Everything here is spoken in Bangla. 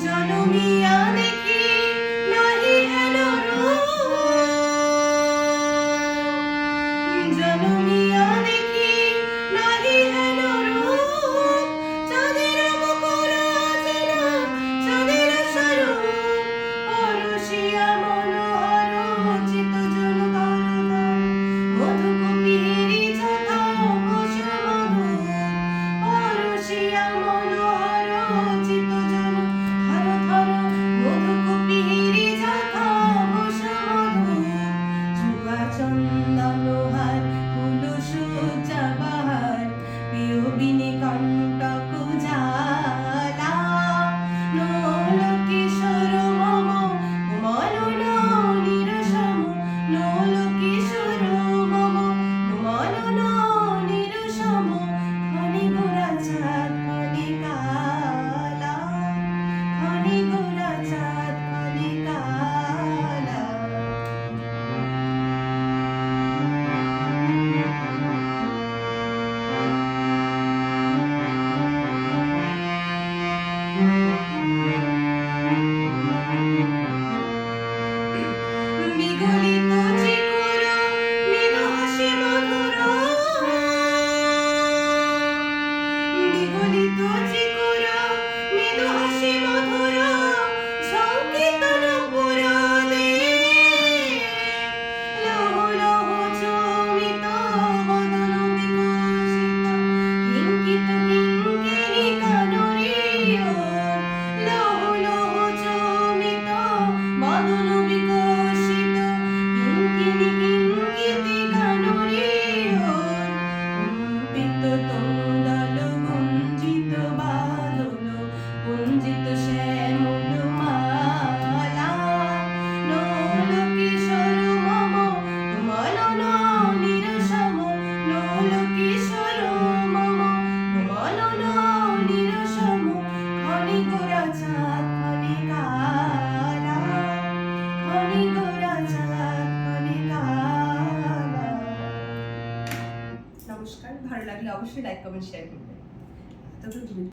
জনমিয়া দেখি নাহি হেন রূপ, জনমিয়া দেখি নাহি হেন রূপ, চাঁদের মুকুর চেনা চাঁদের স্বরূপ, পরশিয়া মনোহর চিত জন তর মধুকুপিরি যথা বসুমধু, পরশিয়া মনোহর চিত জন থর থর মধুকুপিরি যথা বসুমধু, চুয়া চন্দন হার ফুল সজ্জা বাহার, বিয়োগিনী কণ্টক জালা, নোল কিশোর মম কোমল নিরসম, নোল কিশোর মম কোমল নিরসম, খনি গোরা চাঁদ খনি কালা, খনি গোরা চাঁদ খনি কালা। বিগলিত চিকুর মৃদু হাসি মধুর, বিগলিত চিকুর মৃদু হাসি মধুর, সংকীর্তন পুরদে, লহ লহ চমিত বদন বিকশিত, কিঙ্কিত কিঙ্কিণী কানরীয়, লহ লহ চমিত বদন বিকশিত, কিঙ্কিণী কিঙ্কিতি কানরীয়, কম্পিত তনুদল গুঞ্জিত বাদল, গুঞ্জিত শ্যামল মালা, নোল কিশোর মম কোমল নিরসম, নোল কিশোর মম কোমল নিরসম, খনি গোরা চাঁদ খনি কালা, খনি গোরা চাঁদ খনি কালা। নমস্কার, ভালো লাগলে অবশ্যই লাইক কমেন্ট শেয়ার করবেন।